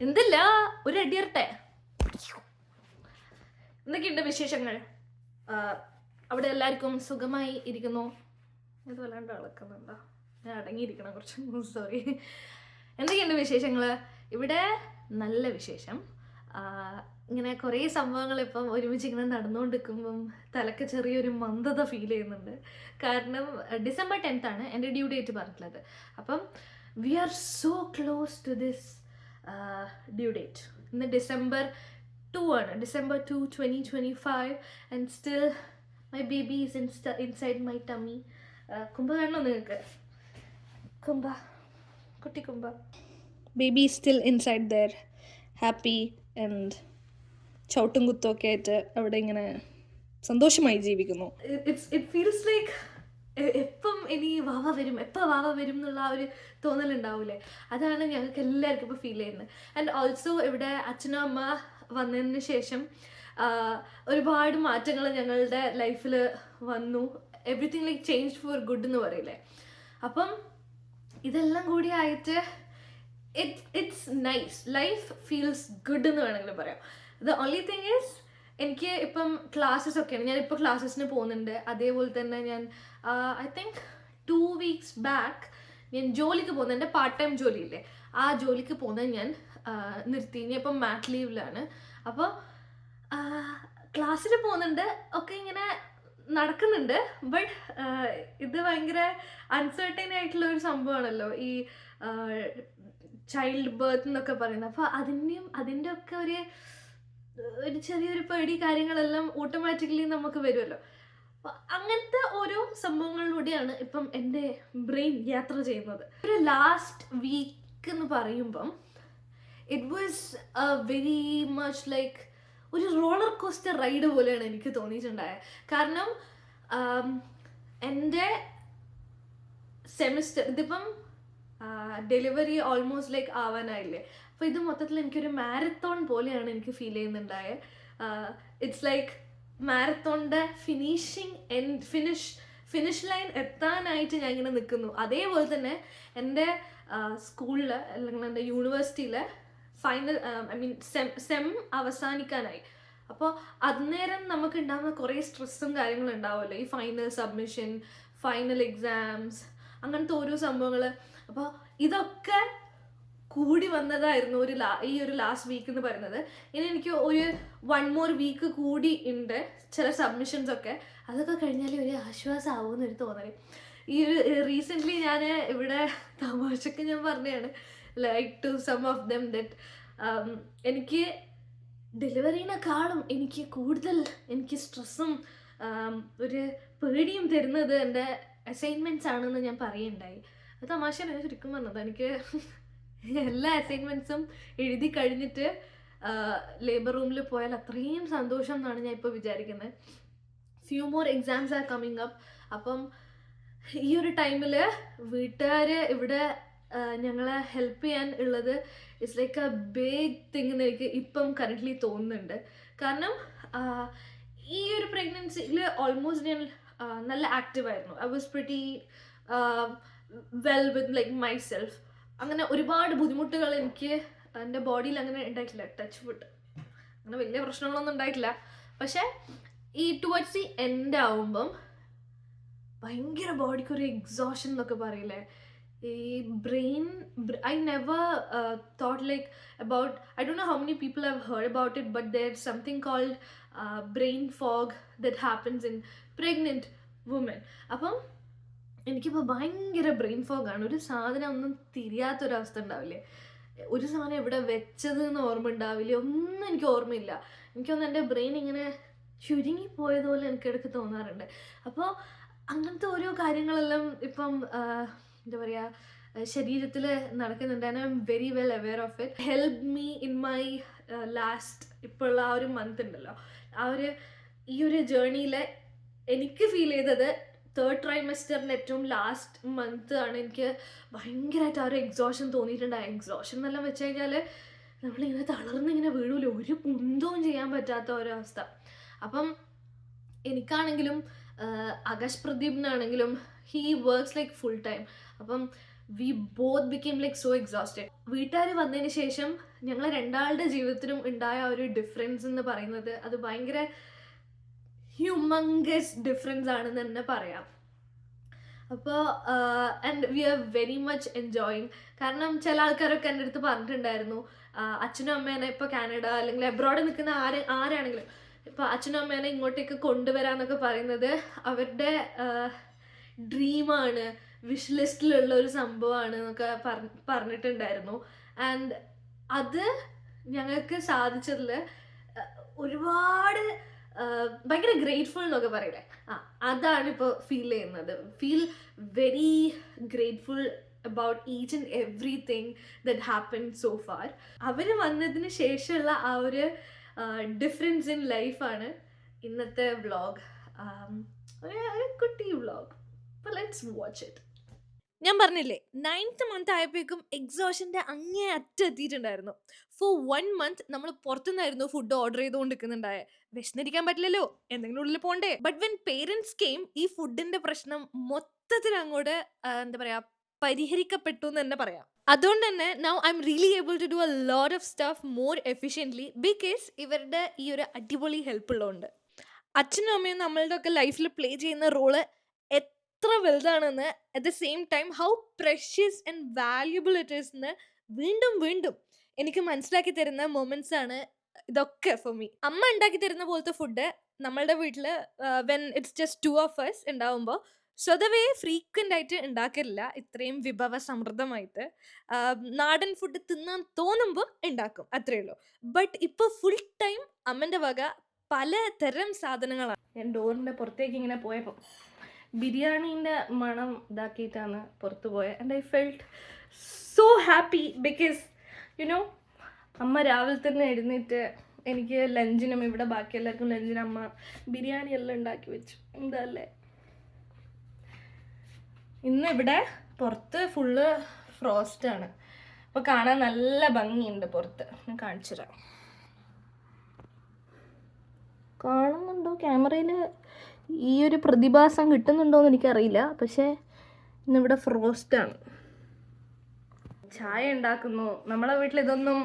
എന്തില്ല ഒരു അടിയറട്ടെ. എന്തൊക്കെയുണ്ട് വിശേഷങ്ങൾ? അവിടെ എല്ലാവർക്കും സുഖമായി ഇരിക്കുന്നു? ഇത് വല്ലാണ്ട് അളക്കുന്നുണ്ടോ? ഞാൻ അടങ്ങിയിരിക്കണം കുറച്ച്. സോറി. എന്തൊക്കെയുണ്ട് വിശേഷങ്ങൾ? ഇവിടെ നല്ല വിശേഷം. ഇങ്ങനെ കുറേ സംഭവങ്ങൾ ഇപ്പം ഒരുമിച്ച് ഇങ്ങനെ നടന്നുകൊണ്ടിരിക്കുമ്പം തലക്ക് ചെറിയൊരു മന്ദത ഫീൽ ചെയ്യുന്നുണ്ട്. കാരണം December 10th ആണ് എൻ്റെ ഡ്യൂ ഡേറ്റ് പറഞ്ഞിട്ടുള്ളത്. അപ്പം we are so close to this due date. ഇന്ന് December 2 ആണ്, December 2, 2025, and still my baby is inside my tummy. കുമ്പ കാണണോ നിങ്ങൾക്ക്? കുമ്പ, കുട്ടി കുമ്പ. Baby still inside there, happy and ചവിട്ടും കുത്തൊക്കെ ആയിട്ട് അവിടെ ഇങ്ങനെ സന്തോഷമായി ജീവിക്കുന്നു. ഇറ്റ് ഫീൽസ് ലൈക്ക് എപ്പം ഇനി വാവ വരും, എപ്പോൾ വാവ വരും എന്നുള്ള ആ ഒരു തോന്നലുണ്ടാവില്ലേ, അതാണ് ഞങ്ങൾക്ക് എല്ലാവർക്കും ഇപ്പോൾ ഫീൽ ചെയ്യുന്നത്. ആൻഡ് ഓൾസോ ഇവിടെ അച്ഛനും അമ്മ വന്നതിന് ശേഷം ഒരുപാട് മാറ്റങ്ങൾ ഞങ്ങളുടെ ലൈഫിൽ വന്നു. Everything like change for good എന്ന് പറയില്ലേ. അപ്പം ഇതെല്ലാം കൂടി ആയിട്ട് it's nice. Life feels good എന്ന് വേണമെങ്കിൽ പറയാം. ദ ഓൺലി തിങ് ഈസ് എനിക്ക് ഇപ്പം ക്ലാസ്സസ് ഒക്കെയാണ്, ഞാനിപ്പോൾ ക്ലാസ്സസിന് പോകുന്നുണ്ട്. അതേപോലെ തന്നെ ഞാൻ ഐ തിങ്ക് 2 weeks ബാക്ക് ഞാൻ ജോലിക്ക് പോകുന്നത്, എൻ്റെ പാർട്ട് ടൈം ജോലിയില്ലേ, ആ ജോലിക്ക് പോകുന്നത് ഞാൻ നിർത്തി. ഞാൻ ഇപ്പം മാറ്റ് ലീവിലാണ്. അപ്പോൾ ക്ലാസ്സിൽ പോകുന്നുണ്ട്, ഒക്കെ ഇങ്ങനെ നടക്കുന്നുണ്ട്. ബട്ട് ഇത് ഭയങ്കര അൺസർട്ടൈൻ ആയിട്ടുള്ള ഒരു സംഭവമാണല്ലോ ഈ ചൈൽഡ് ബർത്ത് എന്നൊക്കെ പറയുന്നത്. അപ്പോൾ അതിൻ്റെ ഒക്കെ ഒരു ചെറിയൊരു പേടി കാര്യങ്ങളെല്ലാം ഓട്ടോമാറ്റിക്കലി നമുക്ക് വരുമല്ലോ. അപ്പം അങ്ങനത്തെ ഓരോ സംഭവങ്ങളിലൂടെയാണ് ഇപ്പം എൻ്റെ ബ്രെയിൻ യാത്ര ചെയ്യുന്നത്. ഒരു ലാസ്റ്റ് വീക്ക് എന്ന് പറയുമ്പം it was very much like ഒരു റോളർ കോസ്റ്റർ റൈഡ് പോലെയാണ് എനിക്ക് തോന്നിയിട്ടുണ്ടായത്. കാരണം എൻ്റെ സെമിസ്റ്റർ ഇതിപ്പം ഡെലിവറി ഓൾമോസ്റ്റ് ലൈക്ക് ആവാനായില്ലേ. അപ്പോൾ ഇത് മൊത്തത്തിൽ എനിക്കൊരു മാരത്തോൺ പോലെയാണ് എനിക്ക് ഫീൽ ചെയ്യുന്നുണ്ടായത്. ഇറ്റ്സ് ലൈക്ക് മാരത്തോണിൻ്റെ ഫിനിഷ് ലൈൻ എത്താനായിട്ട് ഞാൻ ഇങ്ങനെ നിൽക്കുന്നു. അതേപോലെ തന്നെ എൻ്റെ സ്കൂളിൽ അല്ലെങ്കിൽ എൻ്റെ യൂണിവേഴ്സിറ്റിയിൽ ഫൈനൽ സെം അവസാനിക്കാനായി. അപ്പോൾ അന്നേരം നമുക്ക് ഉണ്ടാകുന്ന കുറേ സ്ട്രെസ്സും കാര്യങ്ങളും ഉണ്ടാവുമല്ലോ, ഈ ഫൈനൽ സബ്മിഷൻ, ഫൈനൽ എക്സാംസ്, അങ്ങനത്തെ ഓരോ സംഭവങ്ങൾ. അപ്പോൾ ഇതൊക്കെ കൂടി വന്നതായിരുന്നു ഈ ഒരു ലാസ്റ്റ് വീക്ക് എന്ന് പറയുന്നത്. ഇനി എനിക്ക് ഒരു 1 more week കൂടി ഉണ്ട് ചില സബ്മിഷൻസ് ഒക്കെ. അതൊക്കെ കഴിഞ്ഞാൽ ഒരു ആശ്വാസമാവുമെന്നൊരു തോന്നൽ. ഈ ഒരു റീസെൻ്റ്ലി ഞാൻ ഇവിടെ തമാശക്ക് ഞാൻ പറഞ്ഞതാണ്, like to some of them that എനിക്ക് ഡെലിവറീനെക്കാളും എനിക്ക് സ്ട്രെസ്സും ഒരു പേടിയും തരുന്നത് എൻ്റെ അസൈൻമെൻറ്റ്സ് ആണെന്ന് ഞാൻ പറയുണ്ടായി. അത് തമാശയാണ്, ഞാൻ ശരിക്കും പറഞ്ഞത്. എനിക്ക് എല്ലാ അസൈൻമെൻറ്റ്സും എഴുതി കഴിഞ്ഞിട്ട് ലേബർ റൂമിൽ പോയാൽ അത്രയും സന്തോഷം എന്നാണ് ഞാൻ ഇപ്പോൾ വിചാരിക്കുന്നത്. Few more exams are coming up. അപ്പം ഈ ഒരു ടൈമിൽ വീട്ടുകാർ ഇവിടെ ഞങ്ങളെ ഹെൽപ്പ് ചെയ്യാൻ ഉള്ളത് it's like a big thing എന്ന് എനിക്ക് ഇപ്പം കറൻ്റ്ലി തോന്നുന്നുണ്ട്. കാരണം ഈ ഒരു പ്രഗ്നൻസിയിൽ ഓൾമോസ്റ്റ് ഞാൻ നല്ല ആക്റ്റീവായിരുന്നു. I was pretty well with like myself. അങ്ങനെ ഒരുപാട് ബുദ്ധിമുട്ടുകൾ എനിക്ക് എൻ്റെ ബോഡിയിൽ അങ്ങനെ ഉണ്ടായിട്ടില്ല. ടച്ച് വുഡ്, അങ്ങനെ വലിയ പ്രശ്നങ്ങളൊന്നും ഉണ്ടായിട്ടില്ല. പക്ഷേ ഈ ടുവേർഡ്സ് ദി എൻഡ് ആവുമ്പം ഭയങ്കര ബോഡിക്കൊരു എക്സോഷൻ എന്നൊക്കെ പറയില്ലേ. ഈ brain, I never thought like about, I don't know how many people have heard about it, but there's something called brain fog that happens in pregnant women. അപ്പം എനിക്കിപ്പോൾ ഭയങ്കര brain ഫോഗാണ്. ഒരു സാധനം ഒന്നും തിരിയാത്തൊരവസ്ഥ ഉണ്ടാവില്ലേ, ഒരു സാധനം എവിടെ വെച്ചത് എന്ന് ഓർമ്മ ഉണ്ടാവില്ലേ, ഒന്നും എനിക്ക് ഓർമ്മയില്ല. എനിക്കൊന്ന് എൻ്റെ ബ്രെയിൻ ഇങ്ങനെ ചുരുങ്ങിപ്പോയതുപോലെ എനിക്കിടയ്ക്ക് തോന്നാറുണ്ട്. അപ്പോൾ അങ്ങനത്തെ ഓരോ കാര്യങ്ങളെല്ലാം ഇപ്പം എന്താ പറയുക ശരീരത്തിൽ നടക്കുന്നുണ്ട്. And I am very well aware of it. Help me in my last ഇപ്പോഴുള്ള ആ ഒരു മന്ത് ഉണ്ടല്ലോ, ഈ ഒരു ജേർണിയിൽ എനിക്ക് ഫീൽ ചെയ്തത് 3rd trimester ഏറ്റവും ലാസ്റ്റ് മന്ത് ആണ് എനിക്ക് ഭയങ്കരമായിട്ട് ആ ഒരു എക്സോഷൻ തോന്നിയിട്ടുണ്ടായി. എക്സോഷൻ എന്നെല്ലാം വെച്ച് കഴിഞ്ഞാൽ നമ്മളിങ്ങനെ തളർന്നിങ്ങനെ വീഴൂല, ഒരു കുന്തവും ചെയ്യാൻ പറ്റാത്ത ഒരവസ്ഥ. അപ്പം എനിക്കാണെങ്കിലും ആകാശ് പ്രദീപിനാണെങ്കിലും he works like full time. അപ്പം we both became like so exhausted. വീട്ടുകാർ വന്നതിന് ശേഷം ഞങ്ങൾ രണ്ടാളുടെ ജീവിതത്തിലും ഉണ്ടായ ഒരു ഡിഫറൻസ് എന്ന് പറയുന്നത് അത് ഭയങ്കര ഹ്യൂമങ്കസ് ഡിഫറൻസ് ആണെന്ന് തന്നെ പറയാം. അപ്പോൾ and we are very much enjoying. കാരണം ചില ആൾക്കാരൊക്കെ എൻ്റെ അടുത്ത് പറഞ്ഞിട്ടുണ്ടായിരുന്നു, അച്ഛനും അമ്മേനെ ഇപ്പോൾ കാനഡ അല്ലെങ്കിൽ അബ്രോഡ് നിൽക്കുന്ന ആരാണെങ്കിലും ഇപ്പോൾ അച്ഛനും അമ്മേനെ ഇങ്ങോട്ടേക്ക് കൊണ്ടുവരാന്നൊക്കെ പറയുന്നത് അവരുടെ ഡ്രീമാണ്, വിഷ് ലിസ്റ്റിലുള്ള ഒരു സംഭവമാണ് എന്നൊക്കെ പറഞ്ഞിട്ടുണ്ടായിരുന്നു. ആൻഡ് അത് ഞങ്ങൾക്ക് സാധിച്ചതിൽ ഒരുപാട് ഭയങ്കര ഗ്രേറ്റ്ഫുൾ എന്നൊക്കെ പറയില്ലേ, അതാണ് ഇപ്പോൾ ഫീൽ ചെയ്യുന്നത്. Feel very grateful about each and everything that happen so far. അവർ വന്നതിന് ശേഷമുള്ള ആ ഒരു ഡിഫറൻസ് ഇൻ ലൈഫാണ് ഇന്നത്തെ വ്ളോഗ്. ഒരു കുട്ടി വ്ളോഗ്. അപ്പോൾ ലെറ്റ്സ് വാച്ച് ഇറ്റ്. ഞാൻ പറഞ്ഞില്ലേ 9th month ആയപ്പോഴേക്കും എക്സോഷൻ്റെ അങ്ങേ അറ്റം എത്തിയിട്ടുണ്ടായിരുന്നു. ഫോർ 1 month നമ്മൾ പുറത്തുനിന്നായിരുന്നു ഫുഡ് ഓർഡർ ചെയ്തുകൊണ്ടിരിക്കുന്നുണ്ടായേ. വിശന്നിരിക്കാൻ പറ്റില്ലല്ലോ, എന്തെങ്കിലും ഉള്ളിൽ പോകണ്ടേ. ബട്ട് വെൻ പേരൻസ് കെയിം ഈ ഫുഡിന്റെ പ്രശ്നം മൊത്തത്തിൽ അങ്ങോട്ട് എന്താ പറയുക പരിഹരിക്കപ്പെട്ടു എന്ന് തന്നെ പറയാം. അതുകൊണ്ട് തന്നെ now I am really able to do a lot of stuff more efficiently because ഇവരുടെ ഈ ഒരു അടിപൊളി ഹെൽപ്പ് ഉള്ളതുകൊണ്ട്. അച്ഛനും അമ്മയും നമ്മളുടെ ഒക്കെ ലൈഫിൽ പ്ലേ ചെയ്യുന്ന റോള് എത്ര വലുതാണെന്ന് at the same time how precious and valuable it is എന്ന് വീണ്ടും വീണ്ടും എനിക്ക് മനസ്സിലാക്കി തരുന്ന മൊമെന്റ്സ് ആണ് ഇതൊക്കെ ഫോർ മീ. അമ്മ ഉണ്ടാക്കി തരുന്ന പോലത്തെ ഫുഡ് നമ്മളുടെ വീട്ടിൽ when it's just 2 of us ഉണ്ടാവുമ്പോൾ സ്വതവേ ഫ്രീക്വൻ്റ് ആയിട്ട് ഉണ്ടാക്കില്ല. ഇത്രയും വിഭവ സമൃദ്ധമായിട്ട് നാടൻ ഫുഡ് തിന്നാൻ തോന്നുമ്പോൾ ഉണ്ടാക്കും, അത്രയേ ഉള്ളൂ. ബട്ട് ഇപ്പോൾ ഫുൾ ടൈം അമ്മൻ്റെ വക പലതരം സാധനങ്ങളാണ്. ഞാൻ ഡോറിൻ്റെ പുറത്തേക്ക് ഇങ്ങനെ പോയപ്പോൾ ബിരിയാണീൻ്റെ മണം ഇതാക്കിയിട്ടാണ് പുറത്തു പോയത്. And I felt so happy because you know അമ്മ രാവിലെ തന്നെ എഴുന്നേറ്റ് എനിക്ക് ലഞ്ചിനും ഇവിടെ ബാക്കി എല്ലാവർക്കും ലഞ്ചിനും അമ്മ ബിരിയാണി എല്ലാം ഉണ്ടാക്കി വെച്ചു. എന്താ അല്ലേ. ഇന്ന് ഇവിടെ പുറത്ത് ഫുള്ള് ഫ്രോസ്റ്റാണ്. അപ്പോൾ കാണാൻ നല്ല ഭംഗിയുണ്ട് പുറത്ത്. ഞാൻ കാണിച്ചു തരാം. കാണുന്നുണ്ടോ ക്യാമറയിൽ? ഈ ഒരു പ്രതിഭാസം കിട്ടുന്നുണ്ടോ എന്ന് എനിക്കറിയില്ല. പക്ഷേ ഇന്നിവിടെ ഫ്രോസ്റ്റാണ്. ചായ ഉണ്ടാക്കുന്നു. നമ്മളെ വീട്ടിൽ ഇതൊന്നും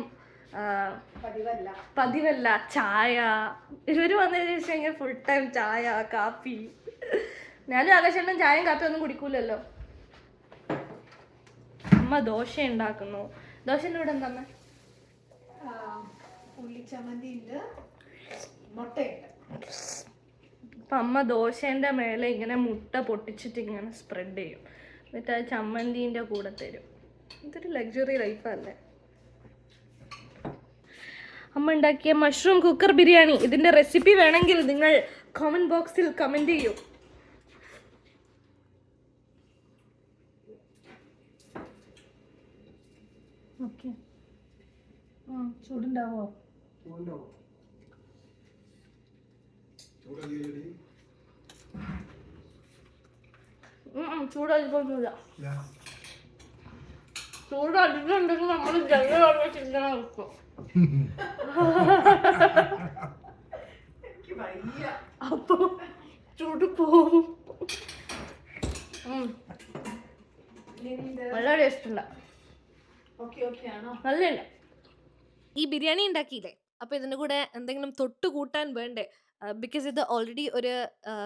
പതിവല്ല. ചായ ഇവർ വന്നതിന് ശേഷം ഇങ്ങനെ ഫുൾ ടൈം ചായ കാപ്പി. ഞാനും ആകാശേട്ടൻ ചായയും കാപ്പിയും ഒന്നും കുടിക്കൂലല്ലോ. അമ്മ ദോശ ഉണ്ടാക്കുന്നു. ദോശൻ്റെ ഇവിടെ എന്താ അമ്മ? ഉള്ളിച്ചമ്മന്തിയുണ്ട്, മുട്ടയുണ്ട്. അപ്പം അമ്മ ദോശേൻ്റെ മേലെ ഇങ്ങനെ മുട്ട പൊട്ടിച്ചിട്ട് ഇങ്ങനെ സ്പ്രെഡ് ചെയ്യും, എന്നിട്ട് അത് ചമ്മന്തിൻ്റെ കൂടെ തരും. ഇതൊരു ലഗ്സറി ലൈഫല്ലേ. അമ്മ ഉണ്ടാക്കിയ മഷ്റൂം കുക്കർ ബിരിയാണി, ഇതിൻ്റെ റെസിപ്പി വേണമെങ്കിൽ നിങ്ങൾ കമൻറ്റ് ബോക്സിൽ കമൻറ്റ് ചെയ്യൂ. ഓക്കെ, ചൂടുണ്ടാവോ? ചൂടടിക്കൊന്നുമില്ല. ചൂടടിച്ചിട്ടുണ്ടെങ്കിൽ നമ്മൾ ജൈവ ചിന്തന വെക്കും. അപ്പൊ ചൂട് പോവും. നല്ല ടേസ്റ്റ് ഉള്ള നല്ല. ഈ ബിരിയാണി ഉണ്ടാക്കിയില്ലേ, അപ്പോൾ ഇതിൻ്റെ കൂടെ എന്തെങ്കിലും തൊട്ട് കൂട്ടാൻ വേണ്ടേ? ബിക്കോസ് ഇത് ഓൾറെഡി ഒരു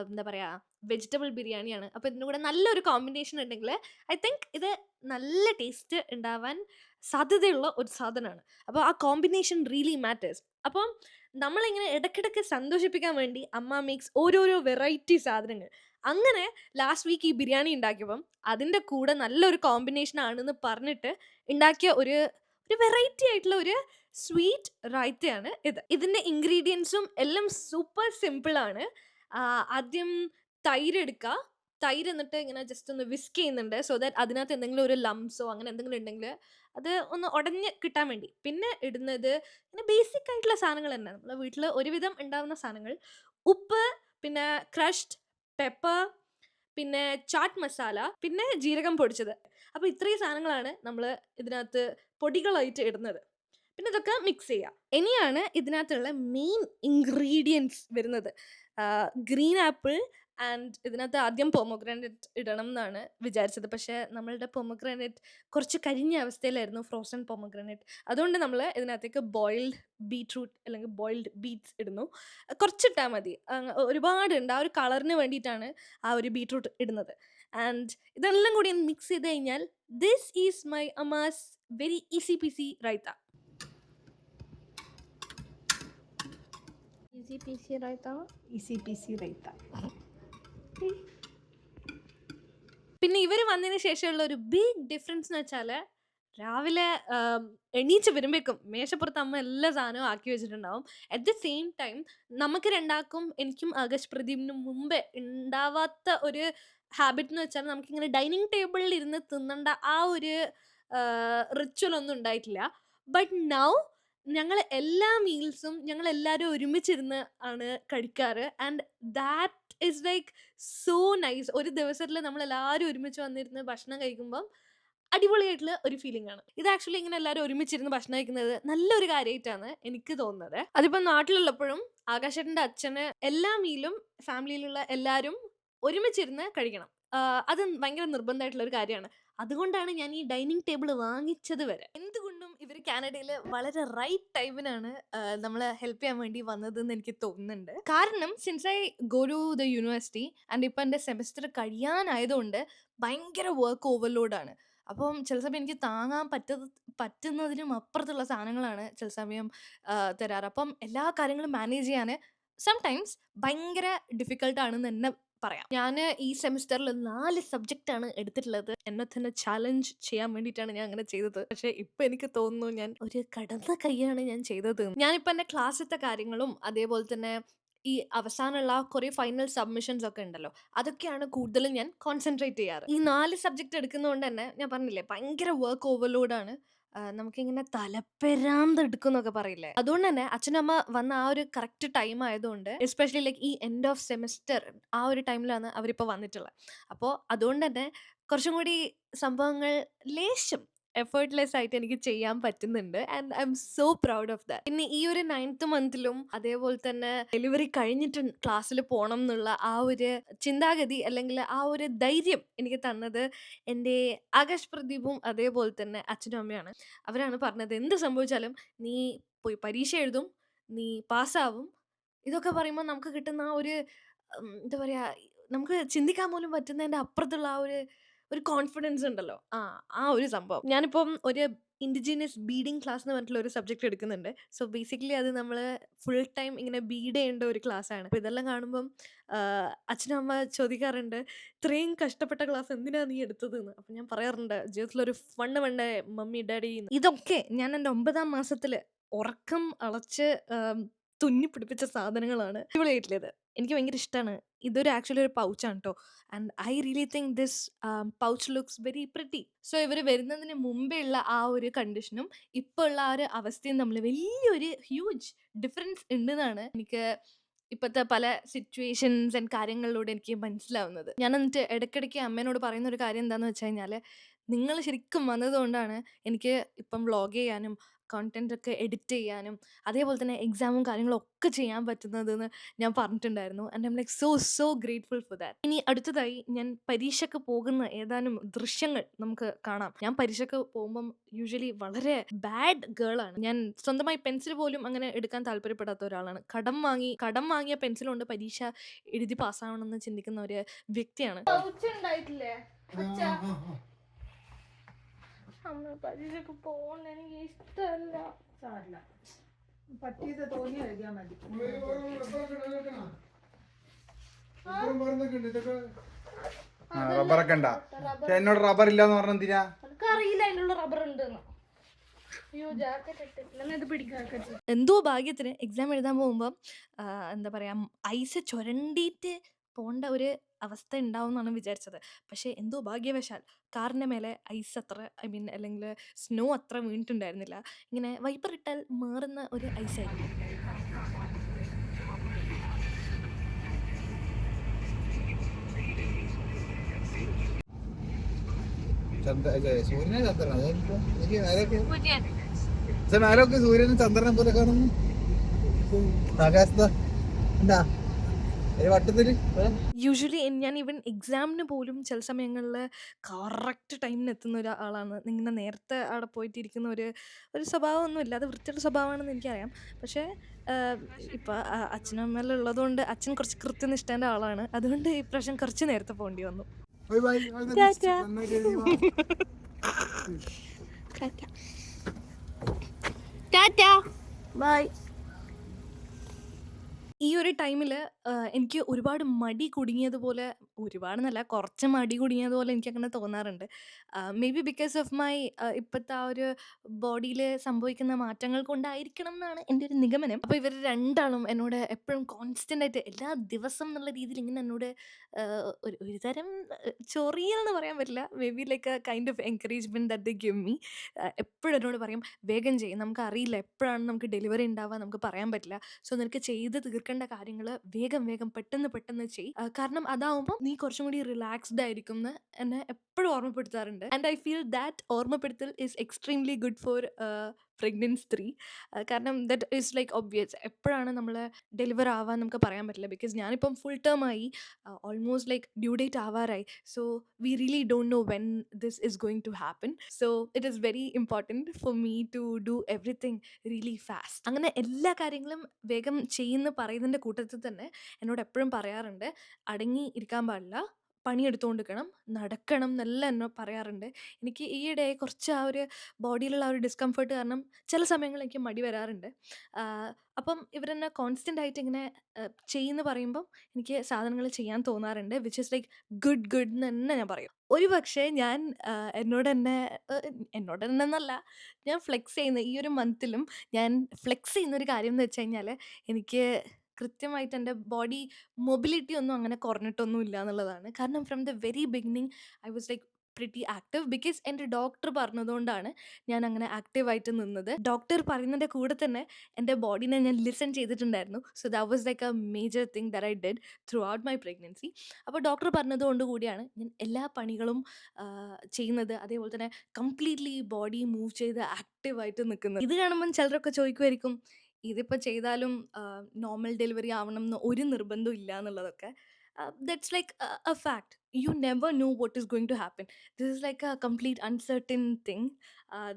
എന്താ പറയുക വെജിറ്റബിൾ ബിരിയാണിയാണ്. അപ്പോൾ ഇതിൻ്റെ കൂടെ നല്ലൊരു കോമ്പിനേഷൻ ഉണ്ടെങ്കിൽ ഐ തിങ്ക് ഇത് നല്ല ടേസ്റ്റ് ഉണ്ടാവാൻ സാധ്യതയുള്ള ഒരു സാധനമാണ്. അപ്പോൾ ആ കോമ്പിനേഷൻ റിയലി മാറ്റേഴ്സ്. അപ്പം നമ്മളിങ്ങനെ ഇടയ്ക്കിടയ്ക്ക് സന്തോഷിപ്പിക്കാൻ വേണ്ടി അമ്മ മേക്സ് ഓരോരോ വെറൈറ്റി സാധനങ്ങൾ. അങ്ങനെ ലാസ്റ്റ് വീക്ക് ഈ ബിരിയാണി ഉണ്ടാക്കിയപ്പം അതിൻ്റെ കൂടെ നല്ലൊരു കോമ്പിനേഷൻ ആണെന്ന് പറഞ്ഞിട്ട് ഉണ്ടാക്കിയ ഒരു വെറൈറ്റി ആയിട്ടുള്ള ഒരു സ്വീറ്റ് റൈത്തയാണ് ഇത്. ഇതിൻ്റെ ഇൻഗ്രീഡിയൻസും എല്ലാം സൂപ്പർ സിമ്പിളാണ്. ആദ്യം തൈര് എടുക്കുക. തൈര് എന്നിട്ട് ഇങ്ങനെ ജസ്റ്റ് ഒന്ന് വിസ്ക് ചെയ്യുന്നുണ്ട് സോ ദാറ്റ് അതിനകത്ത് എന്തെങ്കിലും ഒരു ലംസോ അങ്ങനെ എന്തെങ്കിലും ഉണ്ടെങ്കിൽ അത് ഒന്ന് ഉടഞ്ഞ് കിട്ടാൻ വേണ്ടി. പിന്നെ ഇടുന്നത് ഇങ്ങനെ ബേസിക് ആയിട്ടുള്ള സാധനങ്ങൾ തന്നെ, നമ്മളെ വീട്ടിൽ ഒരുവിധം ഉണ്ടാവുന്ന സാധനങ്ങൾ. ഉപ്പ്, പിന്നെ ക്രഷ്ഡ് പെപ്പർ, പിന്നെ ചാറ്റ് മസാല, പിന്നെ ജീരകം പൊടിച്ചത്. അപ്പോൾ ഇത്രയും സാധനങ്ങളാണ് നമ്മൾ ഇതിനകത്ത് പൊടികളായിട്ട് ഇടുന്നത്. പിന്നെ ഇതൊക്കെ മിക്സ് ചെയ്യുക. ഇനിയാണ് ഇതിനകത്തുള്ള മെയിൻ ഇൻഗ്രീഡിയൻസ് വരുന്നത്. ഗ്രീൻ ആപ്പിൾ ആൻഡ് ഇതിനകത്ത് ആദ്യം പൊമോഗ്രാനൈറ്റ് ഇടണം എന്നാണ് വിചാരിച്ചത്. പക്ഷേ നമ്മളുടെ പൊമോഗ്രാനൈറ്റ് കുറച്ച് കരിഞ്ഞ അവസ്ഥയിലായിരുന്നു, ഫ്രോസൺ പൊമോഗ്രാനൈറ്റ്. അതുകൊണ്ട് നമ്മൾ ഇതിനകത്തേക്ക് ബോയിൽഡ് ബീറ്റ്റൂട്ട് അല്ലെങ്കിൽ ബോയിൽഡ് ബീറ്റ്സ് ഇടുന്നു. കുറച്ചിട്ടാൽ മതി, ഒരുപാടുണ്ട്. ആ ഒരു കളറിന് വേണ്ടിയിട്ടാണ് ആ ഒരു ബീറ്റ്റൂട്ട് ഇടുന്നത്. ആൻഡ് ഇതെല്ലാം കൂടി മിക്സ് ചെയ്ത് കഴിഞ്ഞാൽ this is my Amma's very easy peasy raita. Easy peasy raita. Easy peasy raita. പിന്നെ ഇവർ വന്നതിന് ശേഷമുള്ള ഒരു ബിഗ് ഡിഫറൻസ് എന്ന് വെച്ചാൽ, രാവിലെ എണീച്ച് വരുമ്പോഴേക്കും മേശപ്പുറത്ത് അമ്മ എല്ലാ സാധനവും ആക്കി വെച്ചിട്ടുണ്ടാവും. അറ്റ് ദ സെയിം ടൈം നമുക്ക് രണ്ടാക്കും, എനിക്കും ആകാശ് പ്രദീപിനും മുമ്പേ ഉണ്ടാവാത്ത ഒരു ഹാബിറ്റ് എന്ന് വെച്ചാൽ, നമുക്കിങ്ങനെ ഡൈനിങ് ടേബിളിൽ ഇരുന്ന് തിന്നേണ്ട ആ ഒരു റിച്വൽ ഒന്നും ഉണ്ടായിട്ടില്ല. ബട്ട് നൗ ഞങ്ങൾ എല്ലാ മീൽസും ഞങ്ങൾ എല്ലാവരും ഒരുമിച്ചിരുന്ന് ആണ് കഴിക്കാറ്. And that is like so nice. ഒരു ദിവസത്തിൽ നമ്മൾ എല്ലാവരും ഒരുമിച്ച് വന്നിരുന്ന് ഭക്ഷണം കഴിക്കുമ്പം അടിപൊളിയായിട്ടുള്ള ഒരു ഫീലിംഗ് ആണ് ഇത്. ആക്ച്വലി ഇങ്ങനെ എല്ലാവരും ഒരുമിച്ചിരുന്ന് ഭക്ഷണം കഴിക്കുന്നത് നല്ലൊരു കാര്യമായിട്ടാണ് എനിക്ക് തോന്നുന്നത്. അതിപ്പം നാട്ടിലുള്ളപ്പോഴും ആകാശേട്ടൻ്റെ അച്ഛന് എല്ലാ മീലും ഫാമിലിയിലുള്ള എല്ലാവരും ഒരുമിച്ചിരുന്ന് കഴിക്കണം. അത് ഭയങ്കര നിർബന്ധമായിട്ടുള്ള ഒരു കാര്യമാണ്. അതുകൊണ്ടാണ് ഞാൻ ഈ ഡൈനിങ് ടേബിൾ വാങ്ങിച്ചത് വരെ. എന്തുകൊണ്ടും ഇവർ കാനഡയിൽ വളരെ റൈറ്റ് ടൈമിനാണ് നമ്മളെ ഹെൽപ്പ് ചെയ്യാൻ വേണ്ടി വന്നതെന്ന് എനിക്ക് തോന്നുന്നുണ്ട്. കാരണം since I go to the university and ഇപ്പം എൻ്റെ സെമസ്റ്റർ കഴിയാനായതുകൊണ്ട് ഭയങ്കര വർക്ക് ഓവർലോഡാണ്. അപ്പം ചില സമയം എനിക്ക് താങ്ങാൻ പറ്റുന്നതിനും അപ്പുറത്തുള്ള സാധനങ്ങളാണ് ചില സമയം തരാറ്. അപ്പം എല്ലാ കാര്യങ്ങളും മാനേജ് ചെയ്യാൻ സംടൈംസ് ഭയങ്കര ഡിഫിക്കൽട്ടാണെന്ന് തന്നെ പറയാം. ഞാൻ ഈ സെമിസ്റ്ററിൽ 4 സബ്ജക്റ്റാണ് എടുത്തിട്ടുള്ളത്. എന്നെ തന്നെ ചാലഞ്ച് ചെയ്യാൻ വേണ്ടിയിട്ടാണ് ഞാൻ അങ്ങനെ ചെയ്തത്. പക്ഷേ ഇപ്പം എനിക്ക് തോന്നുന്നു ഞാൻ ഒരു കടന്ന കൈയാണ് ഞാൻ ചെയ്തത്. ഞാനിപ്പോൾ എൻ്റെ ക്ലാസ്സിലത്തെ കാര്യങ്ങളും അതേപോലെ തന്നെ ഈ അവസാനമുള്ള കുറേ ഫൈനൽ സബ്മിഷൻസ് ഒക്കെ ഉണ്ടല്ലോ, അതൊക്കെയാണ് കൂടുതലും ഞാൻ കോൺസെൻട്രേറ്റ് ചെയ്യാറ്. ഈ 4 സബ്ജക്റ്റ് എടുക്കുന്നതുകൊണ്ട് തന്നെ ഞാൻ പറഞ്ഞില്ലേ ഭയങ്കര വർക്ക് ഓവർലോഡാണ്. നമുക്കിങ്ങനെ തലപ്പെരാന്ത് എടുക്കും എന്നൊക്കെ പറയില്ലേ, അതുകൊണ്ട് തന്നെ അച്ഛനമ്മ വന്ന ആ ഒരു കറക്റ്റ് ടൈം ആയതുകൊണ്ട്, എസ്പെഷ്യലി ലൈക്ക് ഈ എൻഡ് ഓഫ് സെമിസ്റ്റർ ആ ഒരു ടൈമിലാണ് അവരിപ്പോൾ വന്നിട്ടുള്ളത്. അപ്പോൾ അതുകൊണ്ട് തന്നെ കുറച്ചും കൂടി സംഭവങ്ങൾ ലേശം എഫേർട്ട്ലെസ് ആയിട്ട് എനിക്ക് ചെയ്യാൻ പറ്റുന്നുണ്ട്. And I M so proud of that. പിന്നെ ഈ ഒരു 9th മന്തിലും അതേപോലെ തന്നെ ഡെലിവറി കഴിഞ്ഞിട്ട് ക്ലാസ്സിൽ പോകണം എന്നുള്ള ആ ഒരു ചിന്താഗതി അല്ലെങ്കിൽ ആ ഒരു ധൈര്യം എനിക്ക് തന്നത് എൻ്റെ ആകാശ് പ്രദീപും അതേപോലെ തന്നെ അച്ഛനും അമ്മയാണ്. അവരാണ് പറഞ്ഞത് എന്ത് സംഭവിച്ചാലും നീ പോയി പരീക്ഷ എഴുതും, നീ പാസ്സാവും. ഇതൊക്കെ പറയുമ്പോൾ നമുക്ക് കിട്ടുന്ന ആ ഒരു എന്താ പറയുക, നമുക്ക് ചിന്തിക്കാൻ പോലും പറ്റുന്നതിൻ്റെ അപ്പുറത്തുള്ള ആ ഒരു കോൺഫിഡൻസ് ഉണ്ടല്ലോ, ആ ഒരു സംഭവം. ഞാനിപ്പം ഒരു ഇൻഡിജീനിയസ് ബീഡിങ് ക്ലാസ് എന്ന് പറഞ്ഞിട്ടുള്ള ഒരു സബ്ജക്റ്റ് എടുക്കുന്നുണ്ട്. സോ ബേസിക്കലി അത് നമ്മൾ ഫുൾ ടൈം ഇങ്ങനെ ബീഡ് ചെയ്യേണ്ട ഒരു ക്ലാസ്സാണ്. അപ്പോൾ ഇതെല്ലാം കാണുമ്പം അച്ഛനും അമ്മ ചോദിക്കാറുണ്ട്, ഇത്രയും കഷ്ടപ്പെട്ട ക്ലാസ് എന്തിനാണ് നീ എടുത്തതെന്ന്. അപ്പം ഞാൻ പറയാറുണ്ട്, ജീവിതത്തിലൊരു ഫണ്ട് വേണ്ടേ മമ്മി ഡാഡി. ഇതൊക്കെ ഞാൻ എൻ്റെ 9ാം മാസത്തിൽ ഉറക്കം അളച്ച് തുന്നി പിടിപ്പിച്ച സാധനങ്ങളാണ് അടിപൊളിയായിട്ടുള്ളത്. എനിക്ക് ഭയങ്കര ഇഷ്ടമാണ്. ഇതൊരു ആക്ച്വലി ഒരു പൗച്ചാണ് കേട്ടോ. And I really think this pouch looks very pretty. So ഇവർ വരുന്നതിന് മുമ്പേ ഉള്ള ആ ഒരു കണ്ടീഷനും ഇപ്പോൾ ഉള്ള ആ ഒരു അവസ്ഥയും തമ്മിൽ വലിയൊരു ഹ്യൂജ് ഡിഫറൻസ് ഉണ്ടെന്നാണ് എനിക്ക് ഇപ്പോഴത്തെ പല സിറ്റുവേഷൻസ് ആൻഡ് കാര്യങ്ങളിലൂടെ എനിക്ക് മനസ്സിലാവുന്നത്. ഞാൻ എന്നിട്ട് ഇടയ്ക്കിടയ്ക്ക് അമ്മേനോട് പറയുന്ന ഒരു കാര്യം എന്താണെന്ന് വെച്ച് കഴിഞ്ഞാൽ, നിങ്ങൾ ശരിക്കും വന്നതുകൊണ്ടാണ് എനിക്ക് ഇപ്പം വ്ളോഗ് ചെയ്യാനും കോണ്ടന്റ് ഒക്കെ എഡിറ്റ് ചെയ്യാനും അതേപോലെ തന്നെ എക്സാമും കാര്യങ്ങളും ഒക്കെ ചെയ്യാൻ പറ്റുന്നതെന്ന് ഞാൻ പറഞ്ഞിട്ടുണ്ടായിരുന്നു. And I M like so grateful for that. ഇനി അടുത്തതായി ഞാൻ പരീക്ഷയ്ക്ക് പോകുന്ന ഏതാനും ദൃശ്യങ്ങൾ നമുക്ക് കാണാം. ഞാൻ പരീക്ഷയ്ക്ക് പോകുമ്പം യൂഷ്വലി വളരെ ബാഡ് ഗേൾ ആണ്. ഞാൻ സ്വന്തമായി പെൻസിൽ പോലും അങ്ങനെ എടുക്കാൻ താല്പര്യപ്പെടാത്ത ഒരാളാണ്. കടം വാങ്ങിയ പെൻസിൽ കൊണ്ട് പരീക്ഷ എഴുതി പാസ്സാവണമെന്ന് ചിന്തിക്കുന്ന ഒരു വ്യക്തിയാണ്. പരീക്ഷയ്ക്ക് പോകണ്ട, എനിക്ക് ഇഷ്ടമല്ല. സാരില്ല, പറ്റിയത് തോന്നി എഴുതിയാൽ മതി. റബ്ബറൊക്കെ ഉണ്ടാ? എന്നോട് റബ്ബർ ഇല്ലാന്ന് പറഞ്ഞ എന്തിനാ? അറിയില്ല അതിനുള്ള റബ്ബർ ഉണ്ടെന്ന്. എന്തോ ഭാഗ്യത്തിന് എക്സാം എഴുതാൻ പോകുമ്പോൾ എന്താ പറയാ, ഐസ് ചുരണ്ടിയിട്ട് പോണ്ട ഒരു അവസ്ഥ ഉണ്ടാവും എന്നാണ് വിചാരിച്ചത്. പക്ഷേ എന്തോ ഭാഗ്യവശാൽ കാറിൻ്റെ മേലെ ഐസ് അത്ര അല്ലെങ്കിൽ സ്നോ അത്ര വീണിട്ടുണ്ടായിരുന്നില്ല. ഇങ്ങനെ വൈപ്പർ ഇട്ടാൽ മാറുന്ന ഒരു ഐസായിരുന്നു. മേലൊക്കെ സൂര്യനും ചന്ദ്രനെ പോലെ കാണുന്നു. ആകാശത്ത് എന്താ വട്ടത്തില് യൂഷ്വലി ഞാൻ ഈവൻ എക്സാമിന് പോലും ചില സമയങ്ങളിൽ കറക്റ്റ് ടൈമിന് എത്തുന്ന ഒരാളാണ്. ഇങ്ങനെ നേരത്തെ അവിടെ പോയിട്ടിരിക്കുന്ന ഒരു സ്വഭാവമൊന്നുമില്ല. അത് വൃത്തിയുള്ള സ്വഭാവമാണെന്ന് എനിക്കറിയാം. പക്ഷേ ഇപ്പം അച്ഛനും അമ്മയെല്ലാം ഉള്ളതുകൊണ്ട് അച്ഛൻ കുറച്ച് കൃത്യനിഷ്ഠേൻ്റെ ആളാണ്. അതുകൊണ്ട് ഈ പ്രാവശ്യം കുറച്ച് നേരത്തെ പോകേണ്ടി വന്നു. Bye bye. Tata. Tata bye. ഈ ഒരു ടൈമിൽ എനിക്ക് ഒരുപാട് മടി കുടുങ്ങിയതുപോലെ, ഒരുപാടെന്നല്ല കുറച്ച് മടി കുടുങ്ങിയതുപോലെ എനിക്കങ്ങനെ തോന്നാറുണ്ട്. May be because of my ഇപ്പോഴത്തെ ആ ഒരു ബോഡിയിൽ സംഭവിക്കുന്ന മാറ്റങ്ങൾ കൊണ്ടായിരിക്കണം എന്നാണ് എൻ്റെ ഒരു നിഗമനം. അപ്പോൾ ഇവർ രണ്ടാളും എന്നോട് എപ്പോഴും കോൺസ്റ്റൻ്റ് ആയിട്ട് എല്ലാ ദിവസം എന്നുള്ള രീതിയിൽ ഇങ്ങനെ എന്നോട് ഒരു തരം ചൊറിയെന്ന് പറയാൻ പറ്റില്ല, may be like A kind of encouragement that they give me. എപ്പോഴും എന്നോട് പറയും, വേഗം ചെയ്യും, നമുക്കറിയില്ല എപ്പോഴാണ് നമുക്ക് ഡെലിവറി ഉണ്ടാവുക, നമുക്ക് പറയാൻ പറ്റില്ല. സോ നിനക്ക് ചെയ്ത് തീർക്കേണ്ട കാര്യങ്ങൾ വേഗം വേഗം പെട്ടെന്ന് ചെയ്, കാരണം അതാവുമ്പോൾ നീ കുറച്ചും കൂടി റിലാക്സ്ഡ് ആയിരിക്കും എന്ന് എന്നെ എപ്പോഴും ഓർമ്മപ്പെടുത്താറുണ്ട്. ആൻഡ് ഐ ഫീൽ ദാറ്റ് ഓർമ്മപ്പെടുത്തൽ ഈസ് എക്സ്ട്രീംലി ഗുഡ് ഫോർ പ്രഗ്നൻസ് 3. കാരണം ദറ്റ് ഈസ് ലൈക്ക് ഒബ്വിയസ്. എപ്പോഴാണ് നമ്മൾ ഡെലിവർ ആവാൻ നമുക്ക് പറയാൻ പറ്റില്ല. ബിക്കോസ് ഞാനിപ്പം ഫുൾ ടേം ആയി, ഓൾമോസ്റ്റ് ലൈക്ക് ഡ്യൂ ഡേറ്റ് ആവാറായി. So we really don't know when this is going to happen. So it is very important for me to do everything really fast. അങ്ങനെ എല്ലാ കാര്യങ്ങളും വേഗം ചെയ്യുന്ന പറയുന്നതിൻ്റെ കൂട്ടത്തിൽ തന്നെ എന്നോട് എപ്പോഴും പറയാറുണ്ട്, അടങ്ങി ഇരിക്കാൻ പാടില്ല, പണിയെടുത്തുകൊണ്ടിരിക്കണം, നടക്കണം എന്നെല്ലാം എന്നോട് പറയാറുണ്ട്. എനിക്ക് ഈയിടെ കുറച്ച് ആ ഒരു ബോഡിയിലുള്ള ആ ഒരു ഡിസ്കംഫർട്ട് കാരണം ചില സമയങ്ങളിൽ എനിക്ക് മടി വരാറുണ്ട്. അപ്പം ഇവരെന്നെ കോൺസ്റ്റൻ്റ് ആയിട്ട് ഇങ്ങനെ ചെയ്യുമെന്ന് പറയുമ്പം എനിക്ക് സാധനങ്ങൾ ചെയ്യാൻ തോന്നാറുണ്ട്, വിച്ച് ഇസ് ലൈക്ക് ഗുഡ് എന്ന് തന്നെ ഞാൻ പറയും. ഒരു പക്ഷേ ഞാൻ എന്നോട് തന്നെ എന്നല്ല, ഞാൻ ഫ്ലെക്സ് ചെയ്യുന്ന ഈ ഒരു മന്തിലും ഞാൻ ഫ്ലെക്സ് ചെയ്യുന്നൊരു കാര്യം എന്ന് വെച്ച് കഴിഞ്ഞാൽ, എനിക്ക് കൃത്യമായിട്ട് എൻ്റെ ബോഡി മൊബിലിറ്റി ഒന്നും അങ്ങനെ കുറഞ്ഞിട്ടൊന്നും ഇല്ല എന്നുള്ളതാണ്. കാരണം from the very beginning I was like pretty active. Because എൻ്റെ ഡോക്ടർ പറഞ്ഞതുകൊണ്ടാണ് ഞാൻ അങ്ങനെ ആക്റ്റീവായിട്ട് നിന്നത്. ഡോക്ടർ പറയുന്നതിൻ്റെ കൂടെ തന്നെ എൻ്റെ ബോഡീനെ ഞാൻ ലിസൺ ചെയ്തിട്ടുണ്ടായിരുന്നു. So that was like A major thing that I did through out my pregnancy. അപ്പോൾ ഡോക്ടർ പറഞ്ഞതുകൊണ്ട് കൂടിയാണ് ഞാൻ എല്ലാ പണികളും ചെയ്യുന്നത്. അതേപോലെ തന്നെ കംപ്ലീറ്റ്ലി ബോഡി മൂവ് ചെയ്ത് ആക്റ്റീവായിട്ട് നിൽക്കുന്നത്. ഇത് കാണുമ്പം ചിലരൊക്കെ ചോദിക്കുമായിരിക്കും, ഇതിപ്പോൾ ചെയ്താലും നോർമൽ ഡെലിവറി ആവണം എന്ന് ഒരു നിർബന്ധവും ഇല്ല എന്നുള്ളതൊക്കെ. That's like a fact. You never know what is going to happen. This is like a complete uncertain thing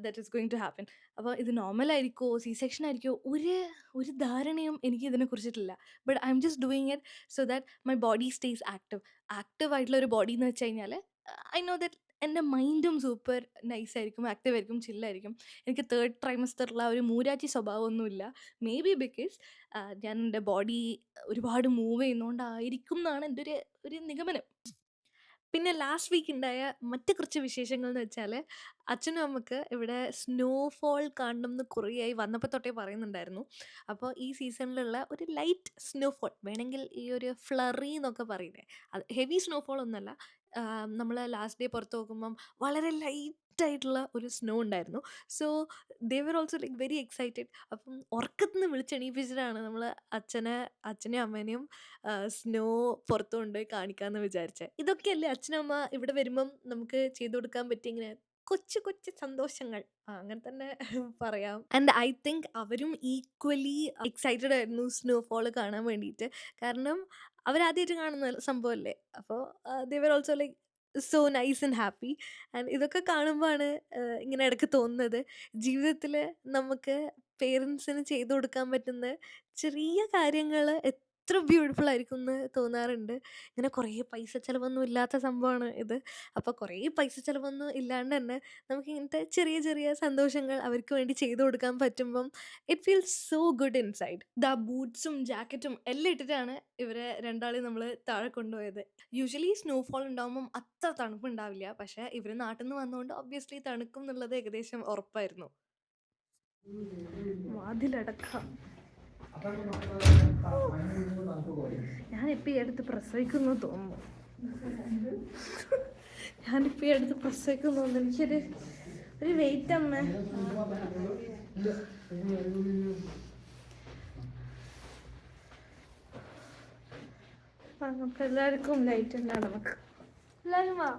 that is going to happen. അപ്പോൾ ഇത് നോർമലായിരിക്കുമോ സി സെക്ഷൻ ആയിരിക്കുമോ ഒരു ധാരണയും എനിക്ക് ഇതിനെക്കുറിച്ചിട്ടില്ല. But I am just doing it so that my body stays active ഒരു body എന്ന് വെച്ച് കഴിഞ്ഞാൽ ഐ നോ ദറ്റ് എൻ്റെ മൈൻഡും സൂപ്പർ നൈസായിരിക്കും, ആക്റ്റീവായിരിക്കും, ചില്ലായിരിക്കും. എനിക്ക് 3rd ട്രൈമസ്റ്ററിലുള്ള ഒരു മൂരാച്ചി സ്വഭാവമൊന്നുമില്ല. മേ ബി ബിക്കോസ് ഞാൻ എൻ്റെ ബോഡി ഒരുപാട് മൂവ് ചെയ്യുന്നതുകൊണ്ടായിരിക്കും എന്നാണ് എൻ്റെ ഒരു നിഗമനം. പിന്നെ ലാസ്റ്റ് വീക്ക് ഉണ്ടായ മറ്റ് കുറച്ച് വിശേഷങ്ങൾ എന്ന് വെച്ചാൽ, അച്ഛനും അമ്മക്ക് ഇവിടെ സ്നോഫോൾ കാണണം എന്ന് കുറേയായി വന്നപ്പോൾ തൊട്ടേ പറയുന്നുണ്ടായിരുന്നു. അപ്പോൾ ഈ സീസണിലുള്ള ഒരു ലൈറ്റ് സ്നോഫോൾ, വേണമെങ്കിൽ ഈ ഒരു ഫ്ലറി എന്നൊക്കെ പറയുന്നത്, അത് ഹെവി സ്നോഫോൾ ഒന്നുമല്ല. നമ്മൾ ലാസ്റ്റ് ഡേ പുറത്ത് നോക്കുമ്പം വളരെ ലൈറ്റായിട്ടുള്ള ഒരു സ്നോ ഉണ്ടായിരുന്നു. So we're also like very excited. അപ്പം ഉറക്കത്തിൽ നിന്ന് വിളിച്ചെണീപ്പിച്ചിട്ടാണ് നമ്മൾ അച്ഛനെയും അമ്മേനെയും സ്നോ പുറത്തു കൊണ്ടുപോയി കാണിക്കാമെന്ന് വിചാരിച്ചത്. ഇതൊക്കെയല്ലേ അച്ഛനും അമ്മ ഇവിടെ വരുമ്പം നമുക്ക് ചെയ്തു കൊടുക്കാൻ പറ്റിയ ഇങ്ങനെ കൊച്ചു സന്തോഷങ്ങൾ, അങ്ങനെ തന്നെ പറയാം. ആൻഡ് ഐ തിങ്ക് അവരും ഈക്വലി എക്സൈറ്റഡ് ആയിരുന്നു സ്നോഫോൾ കാണാൻ വേണ്ടിയിട്ട്. കാരണം അവരാദ്യമായിട്ട് കാണുന്ന സംഭവമല്ലേ. അപ്പോൾ we're also like so nice and happy. And ഇതൊക്കെ കാണുമ്പോഴാണ് ഇങ്ങനെ ഇടയ്ക്ക് തോന്നുന്നത്, ജീവിതത്തിൽ നമുക്ക് പേരൻസിന് ചെയ്തു കൊടുക്കാൻ പറ്റുന്ന ചെറിയ കാര്യങ്ങൾ എത്ര ബ്യൂട്ടിഫുൾ ആയിരിക്കും എന്ന് തോന്നാറുണ്ട്. ഇങ്ങനെ കുറേ പൈസ ചിലവൊന്നും ഇല്ലാത്ത സംഭവമാണ് ഇത്. അപ്പോൾ കുറേ പൈസ ചിലവൊന്നും ഇല്ലാണ്ട് തന്നെ നമുക്ക് ഇങ്ങനത്തെ ചെറിയ സന്തോഷങ്ങൾ അവർക്ക് വേണ്ടി ചെയ്തു കൊടുക്കാൻ പറ്റുമ്പം it feels so good inside. ബൂട്ട്സും ജാക്കറ്റും എല്ലാം ഇട്ടിട്ടാണ് ഇവരെ രണ്ടാളെയും നമ്മൾ താഴെ കൊണ്ടുപോയത്. യൂഷ്വലി സ്നോഫോൾ ഉണ്ടാകുമ്പം അത്ര തണുപ്പുണ്ടാവില്ല, പക്ഷേ ഇവർ നാട്ടിൽ നിന്ന് വന്നതുകൊണ്ട് ഒബ്വിയസ്ലി തണുക്കും എന്നുള്ളത് ഏകദേശം ഉറപ്പായിരുന്നു. വാതിലടക്കാം. ഞാനിപ്പോൾ ഈ അടുത്ത് പ്രസവിക്കുന്നു തോന്നുന്നു. എനിക്കൊരു വെയിറ്റ് അമ്മ. നമുക്ക് എല്ലാവർക്കും ലൈറ്റ് ഉണ്ടാണ്. നമുക്ക് എല്ലാവരും വാ.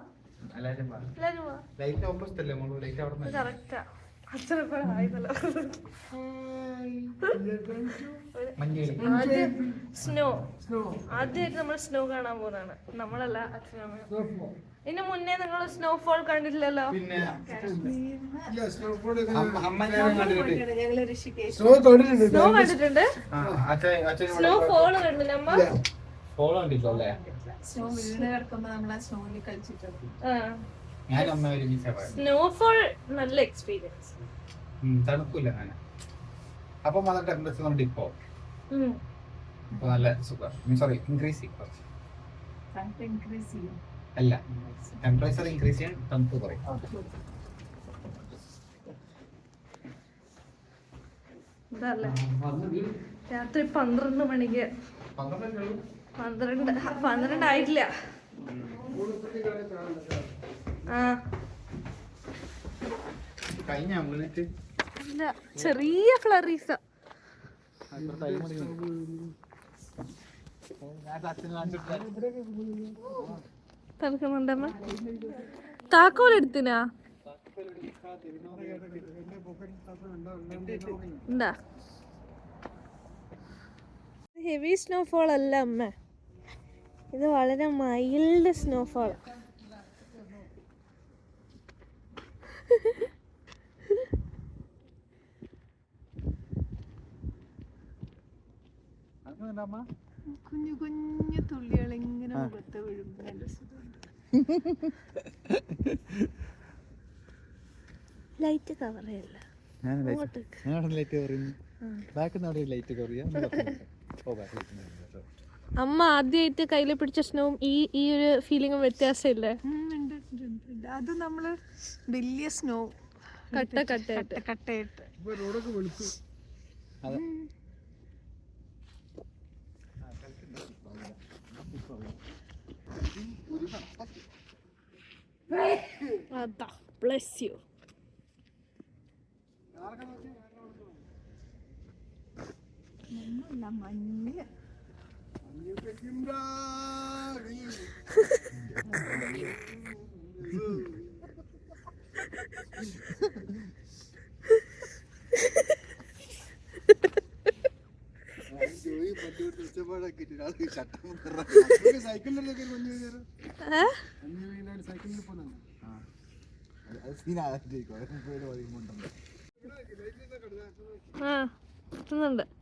കറക്റ്റാ. അച്ഛനൊക്കെ ആയിരുന്നല്ലോ. ആദ്യം സ്നോ ആദ്യമായിട്ട് നമ്മൾ സ്നോ കാണാൻ പോകുന്നതാണ്. നമ്മളല്ല, അച്ഛനമ്മ. ഇതിന് മുന്നേ നിങ്ങൾ സ്നോഫോൾ കണ്ടിട്ടില്ലല്ലോ. പിന്നെ ഞങ്ങള് ഋഷികേശ് സ്നോ കണ്ടിട്ടുണ്ട്, സ്നോഫോൾ കണ്ടിട്ടുണ്ട് അമ്മ. സ്നോ വീണ് കിടക്കുമ്പോ നമ്മളാ സ്നോയിൽ കളിച്ചിട്ടുണ്ട്. സ്നോഫോൾ നല്ല എക്സ്പീരിയൻസ്. തണുക്കൂല അങ്ങനെ. അപ്പൊ മാത്രം ടെമ്പറേച്ചർ നമ്മുടെ ഇപ്പൊ നല്ല സുഖം. സോറി, ഇൻക്രീസ് ചെയ്യും. ഇൻക്രീസ് ചെയ്യും അല്ല, ടെമ്പറേച്ചർ ഇൻക്രീസ് ചെയ്യാൻ തണുപ്പ് കുറയും. ഇതല്ലേ രാത്രി 12 മണിക്ക് 12 ആയിട്ടില്ല. കഴിഞ്ഞ മിനിറ്റ് അല്ല, ചെറിയ ഫ്ലറീസ. തണുക്കുന്നുണ്ടമ്മ. താക്കോലെടുത്തിനാ എന്താ? ഹെവി സ്നോഫോൾ അല്ല അമ്മ, ഇത് വളരെ മൈൽഡ് സ്നോഫോൾ. കുഞ്ഞു കുഞ്ഞു തുള്ളികൾ ഇങ്ങനെ മുഖത്ത് വീഴുമ്പോ നല്ല സുഖമുണ്ട്. ലൈറ്റ് കവർ ചെയ്യല്ല. അമ്മ ആദ്യമായിട്ട് കയ്യിൽ പിടിച്ച സ്നോവും ഈ ഒരു ഫീലിംഗും വ്യത്യാസമില്ലേ? അത് നമ്മള് വലിയ സ്നോ കട്ടയായിട്ട് കട്ടയിട്ട് അതാ. Bless you. മഞ്ഞ്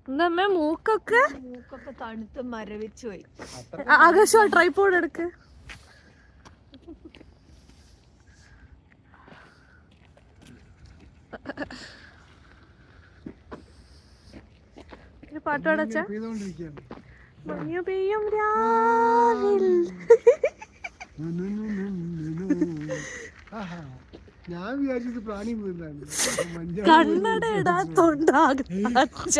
എന്താ മൂക്കൊക്കെ തണുത്ത് മരവിച്ചു പോയി. ആകാശം ട്രൈപോഡ് എടുക്ക്. പാട്ട് പാടച്ച മഞ്ഞു പെയ്യും രാവിൽ. ഞാൻ വിചാരിച്ചത് പ്രാണി കണ്ണടയിടാത്തോണ്ടാകും അച്ഛ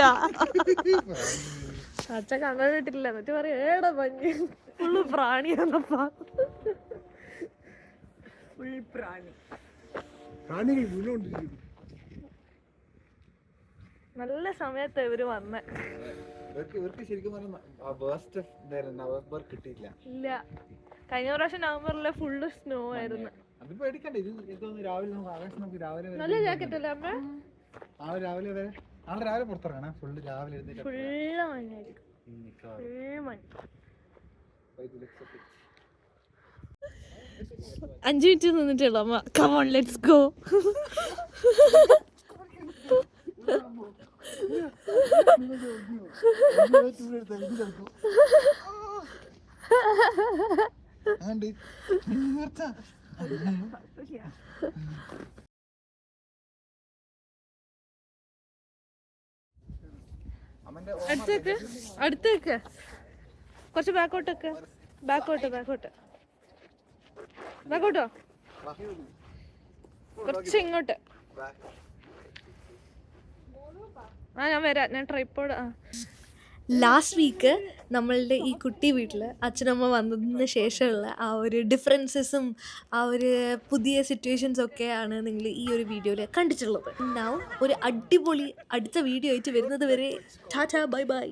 കണ്ണടിട്ടില്ല. എന്നിട്ട് പറയാ ഏടാ മഞ്ഞ് ഫുള്ള് പ്രാണിയാണപ്പാ. ഫുൾ പ്രാണി. പ്രാണികൾ വീണോണ്ടിരിക്കുന്നു. നല്ല സമയത്ത് ഇവര് വന്നേ. ഇവർക്ക് ശരിക്കും നവംബർ കിട്ടിയില്ല. ഇല്ല, കഴിഞ്ഞ പ്രാവശ്യം നവംബറിലെ ഫുള്ള് സ്നോ ആയിരുന്നു. അത് പേടിക്കണ്ട. ഇതൊന്ന് രാവിലെ നമുക്ക് ആകാശം നമുക്ക് രാവിലെ നല്ല ജാക്കറ്റ് അല്ലേ അമ്മ? രാവിലെ വരെ നാളെ രാവിലെ പുറത്തിറങ്ങണം. ഫുള്ള് രാവിലെ ഫുള്ള് മഞ്ഞായിരിക്കും. ഫുള്ള് മഞ്ഞ്. 5 മിനിറ്റ് നിന്നിട്ടുള്ളൂ അമ്മ. Come on let's go. അടുത്തേക്ക് കുറച്ച് ബാക്കോട്ടോ കുറച്ച് ഇങ്ങോട്ട്. ഞാൻ വരാം. ഞാൻ ട്രൈപ്പോഡ്. ലാസ്റ്റ് വീക്ക് നമ്മളുടെ ഈ കുട്ടി വീട്ടിൽ അച്ഛനമ്മ വന്നതിന് ശേഷമുള്ള ആ ഒരു ഡിഫറൻസസും ആ ഒരു പുതിയ സിറ്റുവേഷൻസും ഒക്കെയാണ് നിങ്ങൾ ഈ ഒരു വീഡിയോയിൽ കണ്ടിട്ടുള്ളത്. now ഒരു അടിപൊളി അടുത്ത വീഡിയോ ആയിട്ട് വരുന്നത് വരെ ടാറ്റാ ബൈ ബൈ.